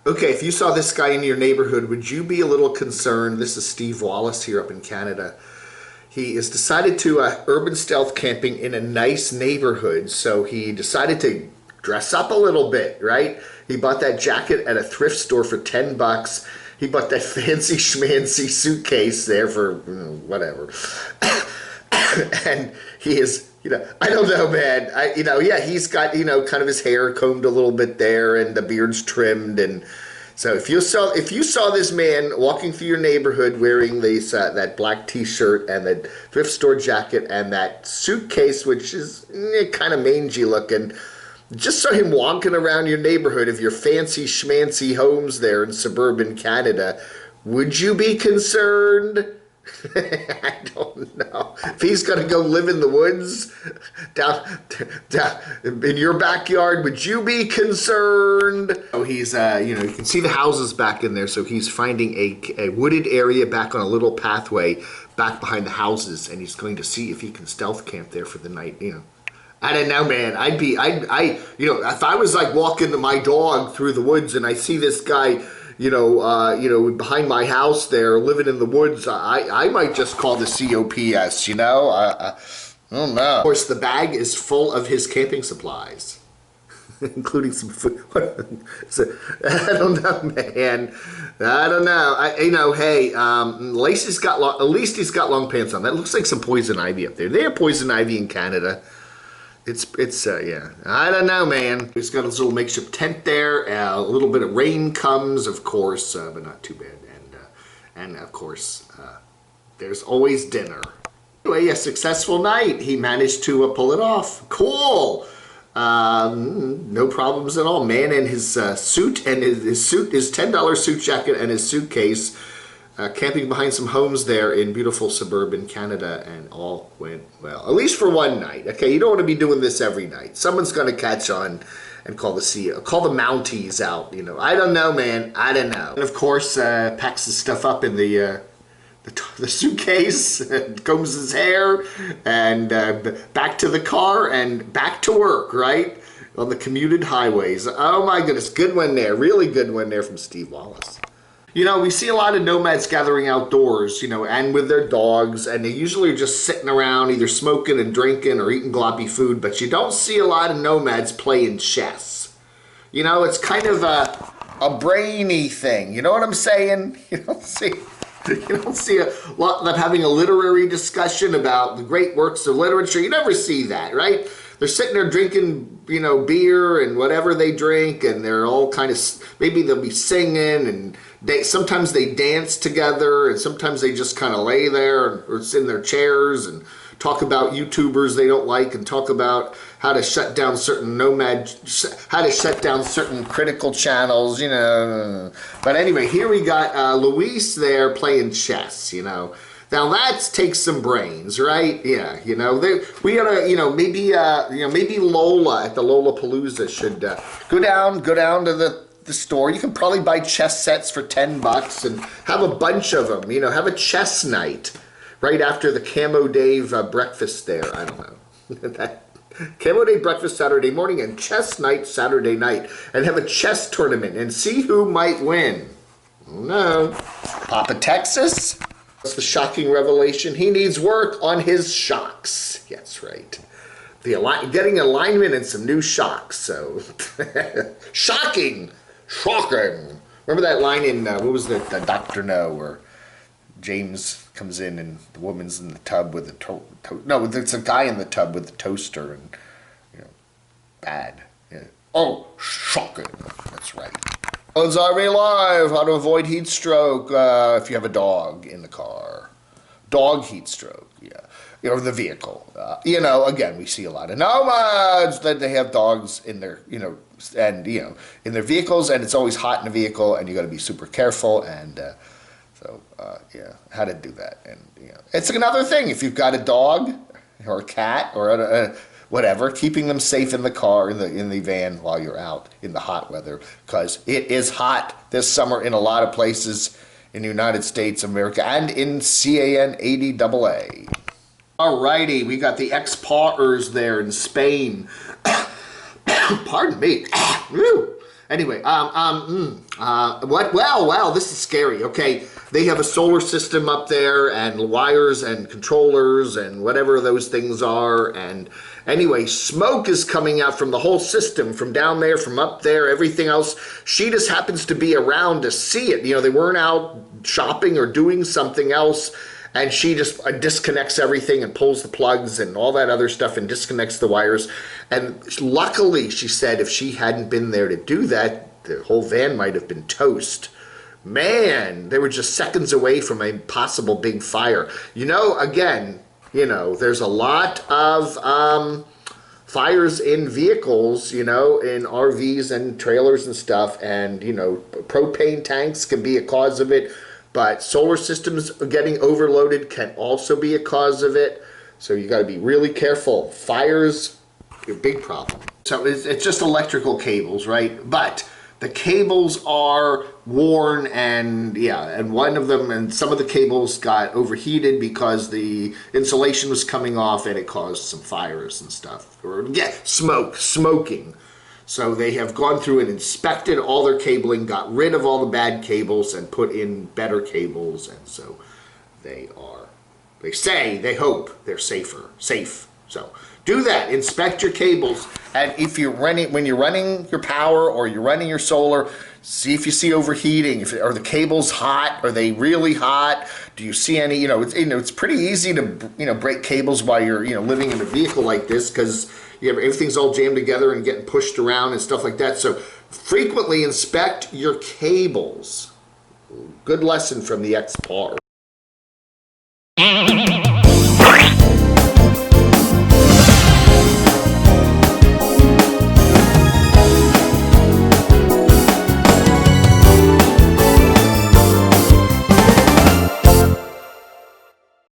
Okay, if you saw this guy in your neighborhood, would you be a little concerned? This is Steve Wallis here up in Canada. He has decided to urban stealth camping in a nice neighborhood, so he decided to dress up a little bit, right? He bought that jacket at a thrift store for 10 bucks. He bought that fancy schmancy suitcase there for whatever. And he is, I don't know, man. Yeah, he's got, kind of his hair combed a little bit there and the beard's trimmed. And so if you saw this man walking through your neighborhood wearing that black t-shirt and that thrift store jacket and that suitcase, which is kind of mangy looking, just saw him walking around your neighborhood of your fancy schmancy homes there in suburban Canada, would you be concerned? I don't know. If he's going to go live in the woods down in your backyard, would you be concerned? Oh, he's, you can see the houses back in there, so he's finding a wooded area back on a little pathway back behind the houses, and he's going to see if he can stealth camp there for the night, I don't know, man. If I was like walking my dog through the woods and I see this guy, behind my house there, living in the woods, I might just call the COPS, I don't know. Of course, the bag is full of his camping supplies, including some food. I don't know, man. I don't know. Hey, at least he's got long pants on. That looks like some poison ivy up there. They have poison ivy in Canada. Yeah. I don't know, man. He's got his little makeshift tent there. A little bit of rain comes, of course, but not too bad. And of course, there's always dinner. Anyway, a successful night. He managed to pull it off. Cool. No problems at all. Man in his suit and his $10 suit jacket and his suitcase, camping behind some homes there in beautiful suburban Canada, and all went well. At least for one night. Okay, you don't want to be doing this every night. Someone's going to catch on and call the Mounties out. I don't know, man. I don't know. And of course, packs his stuff up in the suitcase, and combs his hair, and back to the car and back to work, right? On the commuted highways. Oh my goodness, good one there. Really good one there from Steve Wallis. We see a lot of nomads gathering outdoors, and with their dogs, and they usually are just sitting around either smoking and drinking or eating gloppy food, but you don't see a lot of nomads playing chess. It's kind of a brainy thing. You know what I'm saying? You don't see a lot of them having a literary discussion about the great works of literature. You never see that, right? They're sitting there drinking, beer and whatever they drink, and they're all kind of, maybe they'll be singing, and sometimes they dance together, and sometimes they just kind of lay there or sit in their chairs and talk about YouTubers they don't like, and talk about how to shut down certain certain critical channels, But anyway, here we got Luis there playing chess, Now that takes some brains, right? Yeah, we gotta, maybe Lola at the Lollapalooza should go down to the store. You can probably buy chess sets for 10 bucks and have a bunch of them. Have a chess night right after the Camo Dave breakfast there. I don't know. That Camo Day breakfast Saturday morning and chess night Saturday night, and have a chess tournament and see who might win. Oh no, Papa Texas. That's the shocking revelation. He needs work on his shocks. That's right. Getting alignment and some new shocks. So shocking. Remember that line in what was it, Dr. No, where James comes in and the woman's in the tub with it's a guy in the tub with the toaster, and bad. Yeah. Oh, shocking. That's right. Ozarbe Live, how to avoid heat stroke if you have a dog in the car. Dog heat stroke, yeah. Or the vehicle. Again, we see a lot of nomads that they have dogs in their, and, in their vehicles, and it's always hot in the vehicle, and you got to be super careful, and yeah, how to do that. And, it's another thing. If you've got a dog or a cat or whatever, keeping them safe in the car, in the van while you're out in the hot weather, because it is hot this summer in a lot of places in the United States of America and in CAN80AA. Alrighty, we got the ex-paws there in Spain. Pardon me. Anyway, what? Well, this is scary. Okay, they have a solar system up there and wires and controllers and whatever those things are. And anyway, smoke is coming out from the whole system, from down there, from up there, everything else. She just happens to be around to see it. You know, they weren't out shopping or doing something else. And she just disconnects everything and pulls the plugs and all that other stuff and disconnects the wires. And luckily, she said, if she hadn't been there to do that, the whole van might have been toast. Man, they were just seconds away from a possible big fire. You know, again, you know, there's a lot of fires in vehicles, you know, in RVs and trailers and stuff. And, you know, propane tanks can be a cause of it. But solar systems getting overloaded can also be a cause of it. So you got to be really careful. Fires, a big problem. So it's just electrical cables, right? But the cables are worn, and yeah, and one of them, and some of the cables got overheated because the insulation was coming off and it caused some fires and stuff. Or yeah, smoking. So they have gone through and inspected all their cabling, got rid of all the bad cables, and put in better cables. And so they hope they're safe. So do that. Inspect your cables. And if you're when you're running your power or you're running your solar, see if you see overheating. Are the cables hot? Are they really hot? Do you see any? It's pretty easy to break cables while you're living in a vehicle like this, because everything's all jammed together and getting pushed around and stuff like that. So frequently inspect your cables. Good lesson from the ex-par.